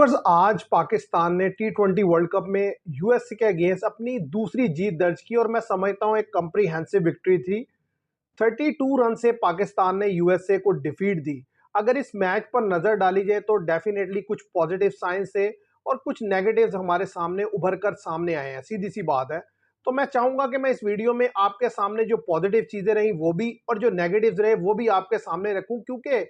Viewers, आज पाकिस्तान ने टी20 world cup में यूएसए के अगेंस्ट अपनी दूसरी जीत दर्ज की और मैं समझता हूं एक कंप्रीहेंसिव विक्ट्री थी। 32 रन से पाकिस्तान ने यूएसए को डिफीट दी। अगर इस मैच पर नजर डाली जाए तो डेफिनेटली कुछ पॉजिटिव साइंस है और कुछ नेगेटिव्स हमारे सामने उभर कर सामने आए हैं, सीधी सी बात है। तो मैं चाहूंगा कि मैं इस वीडियो में आपके सामने जो पॉजिटिव चीजें रही वो भी और जो नेगेटिव्स रहे वो भी आपके सामने रखूं, क्योंकि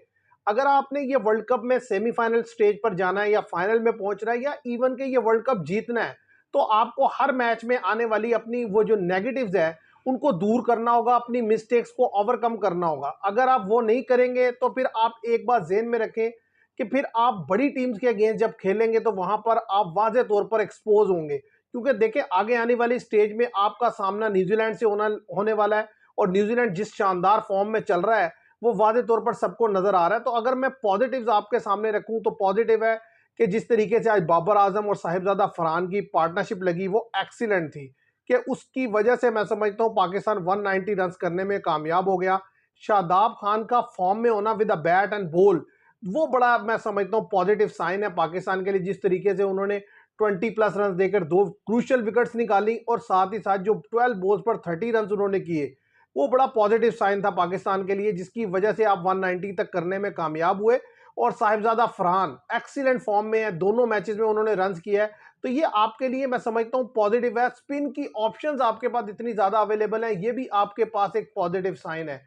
अगर आपने ये वर्ल्ड कप में सेमीफाइनल स्टेज पर जाना है या फाइनल में पहुंचना है या इवन के ये वर्ल्ड कप जीतना है, तो आपको हर मैच में आने वाली अपनी वो जो नेगेटिव्स है उनको दूर करना होगा, अपनी मिस्टेक्स को ओवरकम करना होगा। अगर आप वो नहीं करेंगे तो फिर आप एक बात ज़हन में रखें कि फिर आप बड़ी टीम्स के अगेंस्ट जब खेलेंगे तो वहां पर आप वाज़े तौर पर एक्सपोज होंगे, क्योंकि देखिए आगे आने वाली स्टेज में आपका सामना न्यूजीलैंड से होने वाला है और न्यूजीलैंड जिस शानदार फॉर्म में चल रहा है वो वाज़े तौर पर सबको नजर आ रहा है। तो अगर मैं पॉजिटिव्स आपके सामने रखूं तो पॉजिटिव है कि जिस तरीके से आज बाबर आजम और साहिबजादा फरहान की पार्टनरशिप लगी वो एक्सीलेंट थी, कि उसकी वजह से मैं समझता हूं पाकिस्तान 190 रन करने में कामयाब हो गया। शादाब खान का फॉर्म में होना with a bat and ball वो बड़ा मैं समझता हूं पॉजिटिव साइन है पाकिस्तान के लिए। जिस तरीके से उन्होंने 20+ रन देकर 2 क्रूशियल विकेट्स निकाली और साथ ही साथ जो 12 बॉल्स पर 30 रन उन्होंने किए वो बड़ा पॉजिटिव साइन था पाकिस्तान के लिए, जिसकी वजह से आप 190 तक करने में कामयाब हुए। और साहिबजादा फरहान एक्सीलेंट फॉर्म में है, दोनों मैचेस में उन्होंने रन किया है, तो ये आपके लिए मैं समझता हूं पॉजिटिव है। स्पिन की ऑप्शंस आपके पास इतनी ज्यादा अवेलेबल है, ये भी आपके पास एक पॉजिटिव साइन है।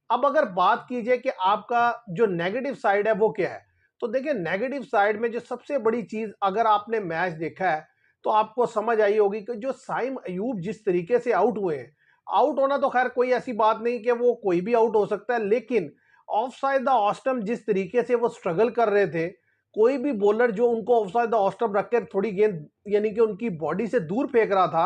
अब अगर बात कीजिए कि आपका जो नेगेटिव साइड है वो क्या है, तो देखिए नेगेटिव साइड में जो सबसे बड़ी चीज, अगर आपने मैच देखा है तो आपको समझ आई होगी कि जो साइम अयूब जिस तरीके से आउट हुए हैं, आउट होना तो खैर कोई ऐसी बात नहीं कि वो कोई भी आउट हो सकता है, लेकिन ऑफ साइड द ऑस्टम जिस तरीके से वो स्ट्रगल कर रहे थे, कोई भी बॉलर जो उनको ऑफ साइड द ऑस्टम रखकर थोड़ी गेंद यानी कि उनकी बॉडी से दूर फेंक रहा था,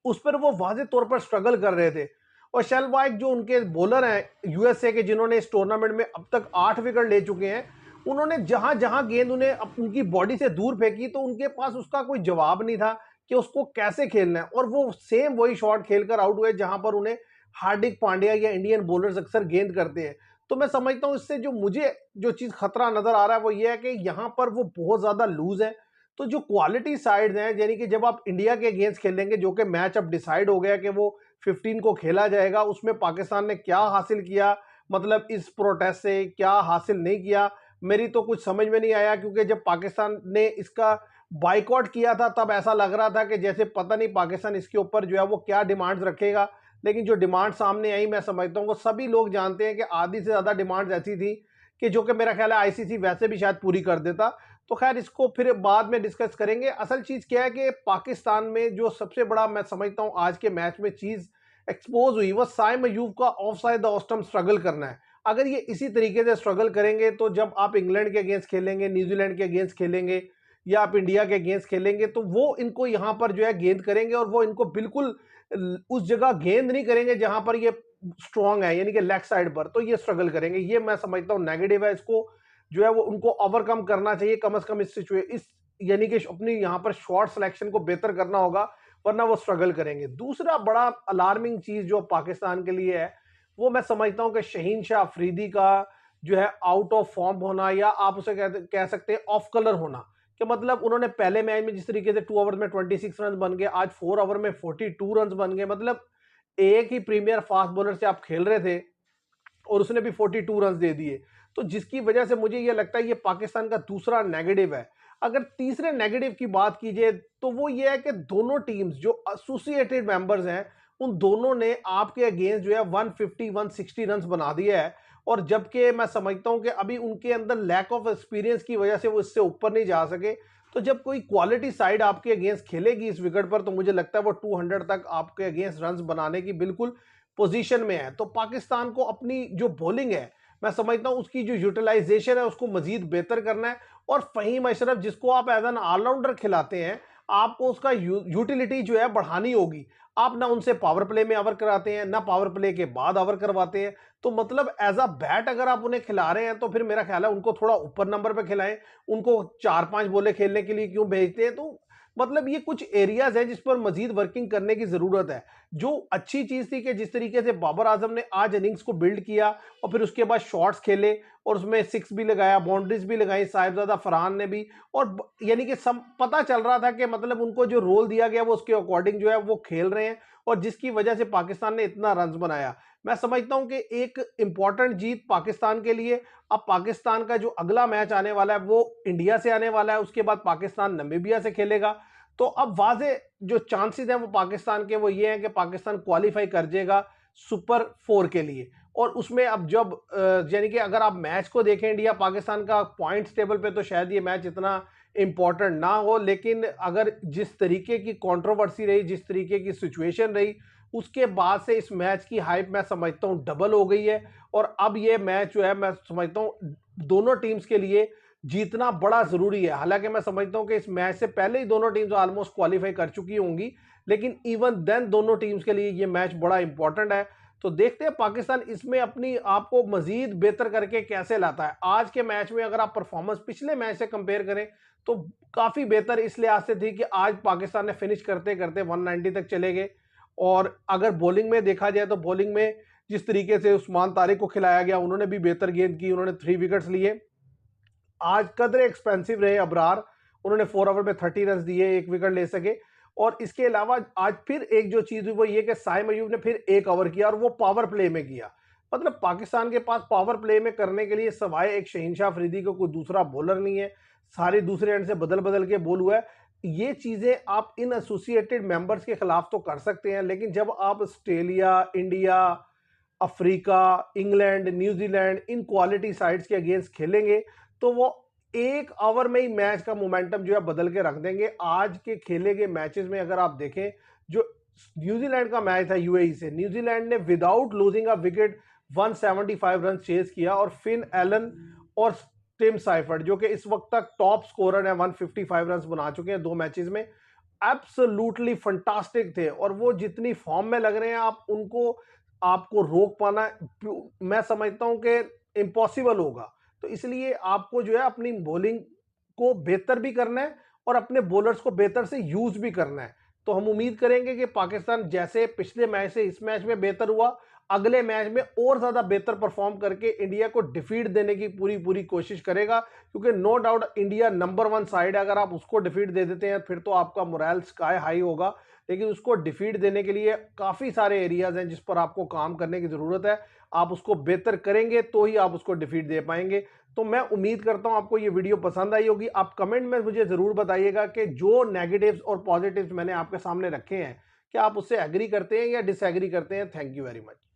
उस पर वो वाजे तौर पर स्ट्रगल कर रहे थे। और शेलवाइक जो उनके बॉलर हैं यूएसए के, जिन्होंने इस टूर्नामेंट में अब तक 8 विकेट ले चुके हैं, उन्होंने जहां जहां गेंद उन्हें उनकी बॉडी से दूर फेंकी तो उनके पास उसका कोई जवाब नहीं था कि उसको कैसे खेलना है, और वो सेम वही शॉट खेलकर आउट हुए जहां पर उन्हें हार्दिक पांड्या या इंडियन बॉलर्स अक्सर गेंद करते हैं। तो मैं समझता हूं इससे जो मुझे जो चीज खतरा नजर आ रहा है वो ये है कि यहां पर वो बहुत ज्यादा लूज है। तो जो क्वालिटी साइड हैं, यानी कि जब आप इंडिया के अगेंस्ट खेलेंगे, जो कि मैच अब डिसाइड हो गया कि वो 15 को खेला जाएगा, उसमें पाकिस्तान ने क्या हासिल किया, मतलब इस प्रोटेस्ट से क्या हासिल नहीं किया, मेरी तो कुछ समझ में नहीं आया। क्योंकि जब पाकिस्तान ने इसका बाइकआउट किया था तब ऐसा लग रहा था कि जैसे पता नहीं पाकिस्तान इसके ऊपर जो है वो क्या डिमांड्स रखेगा, लेकिन जो डिमांड सामने आई मैं समझता हूँ वो सभी लोग जानते हैं कि आधी से ज़्यादा डिमांड्स ऐसी थी कि जो कि मेरा ख्याल है आईसीसी वैसे भी शायद पूरी कर देता। तो खैर इसको फिर बाद में डिस्कस करेंगे। असल चीज़ क्या है कि पाकिस्तान में जो सबसे बड़ा मैं समझता हूँ आज के मैच में चीज़ एक्सपोज हुई वो साइम अयूब का ऑफ साइड द ऑस्टम स्ट्रगल करना है। अगर ये इसी तरीके से स्ट्रगल करेंगे तो जब आप इंग्लैंड के अगेंस्ट खेलेंगे, न्यूजीलैंड के अगेंस्ट खेलेंगे या आप इंडिया के अगेंस्ट खेलेंगे, तो वो इनको यहाँ पर जो है गेंद करेंगे और वो इनको बिल्कुल उस जगह गेंद नहीं करेंगे जहां पर ये स्ट्रांग है, यानी कि लेग साइड पर, तो ये स्ट्रगल करेंगे। ये मैं समझता हूँ नेगेटिव है, इसको जो है वो उनको ओवरकम करना चाहिए कम से कम इस यानी कि अपनी यहाँ पर शॉट सिलेक्शन को बेहतर करना होगा, वरना वो स्ट्रगल करेंगे। दूसरा बड़ा अलार्मिंग चीज जो पाकिस्तान के लिए है वो मैं समझता हूँ कि शहीन शाह अफरीदी का जो है आउट ऑफ फॉर्म होना, या आप उसे कह सकते हैं ऑफ कलर होना। कि मतलब उन्होंने पहले मैच में जिस तरीके से 2 ओवर में 26 रन बन गए, आज 4 ओवर में 42 रन बन गए, मतलब एक ही प्रीमियर फास्ट बॉलर से आप खेल रहे थे और उसने भी 42 रन दे दिए। तो जिसकी वजह से मुझे ये लगता है ये पाकिस्तान का दूसरा नेगेटिव है। अगर तीसरे नेगेटिव की बात कीजिए तो वो ये है कि दोनों टीम्स जो एसोसिएटेड मेंबर्स हैं उन दोनों ने आपके अगेंस्ट जो है 150 160 रन बना दिए है, और जबकि मैं समझता हूं कि अभी उनके अंदर लैक ऑफ एक्सपीरियंस की वजह से वो इससे ऊपर नहीं जा सके। तो जब कोई क्वालिटी साइड आपके अगेंस्ट खेलेगी इस विकेट पर तो मुझे लगता है वो 200 तक आपके अगेंस्ट रन बनाने की बिल्कुल पोजीशन में है। तो पाकिस्तान को अपनी जो बॉलिंग है मैं समझता हूं उसकी जो यूटिलाइजेशन है उसको मजीद बेहतर करना है। और फहीम अशरफ जिसको आप एज एन ऑलराउंडर खिलाते हैं, आपको उसका यूटिलिटी जो है बढ़ानी होगी। आप ना उनसे पावर प्ले में ओवर कराते हैं ना पावर प्ले के बाद ओवर करवाते हैं, तो मतलब एज अ बैट अगर आप उन्हें खिला रहे हैं तो फिर मेरा ख्याल है उनको थोड़ा ऊपर नंबर पे खिलाएं। उनको 4-5 बॉलें खेलने के लिए क्यों भेजते हैं? तो मतलब ये कुछ एरियाज है जिस पर मजीद वर्किंग करने की जरूरत है। जो अच्छी चीज थी कि जिस तरीके से बाबर आजम ने आज इनिंग्स को बिल्ड किया और फिर उसके बाद शॉट्स खेले और उसमें 6 भी लगाया, बाउंड्रीज भी लगाई साहिबजादा फरहान ने भी। और यानी कि सब पता चल रहा था कि मतलब उनको जो रोल दिया गया वो उसके अकॉर्डिंग जो है वो खेल रहे हैं, और जिसकी वजह से पाकिस्तान ने इतना रन बनाया। मैं समझता हूं कि एक इंपॉर्टेंट जीत पाकिस्तान के लिए। अब पाकिस्तान का जो अगला मैच आने वाला है वो इंडिया से आने वाला है, उसके बाद पाकिस्तान नामीबिया से खेलेगा। तो अब वाजे जो चांसेस हैं वो पाकिस्तान के वो ये हैं कि पाकिस्तान क्वालिफाई कर जाएगा सुपर 4 के लिए। और उसमें अब जब यानी कि अगर आप मैच को देखें इंडिया पाकिस्तान का पॉइंट्स टेबल पे, तो शायद ये मैच इतना इंपॉर्टेंट ना हो, लेकिन अगर जिस तरीके की कंट्रोवर्सी रही, जिस तरीके की सिचुएशन रही, उसके बाद से इस मैच की हाइप मैं समझता हूं डबल हो गई है। और अब ये मैच जो है मैं समझता हूं दोनों टीम्स के लिए जीतना बड़ा जरूरी है। हालांकि मैं समझता हूं कि इस मैच से पहले ही दोनों टीम्स ऑलमोस्ट क्वालिफाई कर चुकी होंगी, लेकिन इवन देन दोनों टीम्स के लिए ये मैच बड़ा इंपॉर्टेंट है। तो देखते हैं पाकिस्तान इसमें अपनी आप को मजीद बेहतर करके कैसे लाता है। आज के मैच में अगर आप परफॉर्मेंस पिछले मैच से कंपेयर करें तो काफी बेहतर इस लिहाज से थी कि आज पाकिस्तान ने फिनिश करते करते 190 तक चले गए। और अगर बॉलिंग में देखा जाए तो बॉलिंग में जिस तरीके से उस्मान तारिक को खिलाया गया, उन्होंने भी बेहतर गेंद की, उन्होंने 3 विकेट्स लिए। आज कदरे एक्सपेंसिव रहे अबरार, उन्होंने 4 ओवर में 30 रन दिए, 1 विकेट ले सके। और इसके अलावा आज फिर एक जो चीज हुई वो ये कि साइम अयूब ने फिर 1 ओवर किया और वो पावर प्ले में किया। मतलब पाकिस्तान के पास पावर प्ले में करने के लिए सवाए एक शहीनशाह अफरीदी को कोई दूसरा बॉलर नहीं है। सारे दूसरे एंड से बदल बदल के बॉल हुआ है। ये चीजें आप इन एसोसिएटेड मेंबर्स के खिलाफ तो कर सकते हैं, लेकिन जब आप Australia, India, Africa, England, New Zealand in quality sides के अगेंस्ट खेलेंगे तो वो 1 ओवर में ही मैच का मोमेंटम जो है बदल के रख देंगे। आज के खेले गए मैचेस में अगर आप देखें, जो न्यूजीलैंड का मैच था यूएई से, न्यूजीलैंड ने without losing a wicket 175 run chase किया, और फिन एलन और टिम साइफर्ड जो कि इस वक्त तक टॉप स्कोरर है, 155 रन बना चुके हैं 2 मैचेस में, एब्सोल्युटली फंटास्टिक थे। और वो जितनी फॉर्म में लग रहे हैं, आप उनको आपको रोक पाना मैं समझता हूं कि इम्पॉसिबल होगा। तो इसलिए आपको जो है अपनी बॉलिंग को बेहतर भी करना है और अपने बॉलर्स को बेहतर से यूज भी करना है। तो हम उम्मीद करेंगे कि पाकिस्तान जैसे पिछले मैच से इस मैच में बेहतर हुआ, अगले मैच में और ज्यादा बेहतर परफॉर्म करके इंडिया को डिफीट देने की पूरी पूरी कोशिश करेगा। क्योंकि no doubt India number 1 side है, अगर आप उसको डिफीट दे देते हैं फिर तो आपका मोरल स्काई हाई होगा। लेकिन उसको डिफीट देने के लिए काफी सारे एरियाज हैं जिस पर आपको काम करने की जरूरत है। आप उसको बेहतर करेंगे तो ही आप उसको डिफीट दे पाएंगे। तो मैं उम्मीद करता हूं आपको ये वीडियो पसंद आई होगी। आप कमेंट में मुझे जरूर बताइएगा कि जो नेगेटिव्स और पॉजिटिव्स मैंने आपके सामने रखे हैं, क्या आप उससे एग्री करते हैं या डिसएग्री करते हैं। Thank you very much.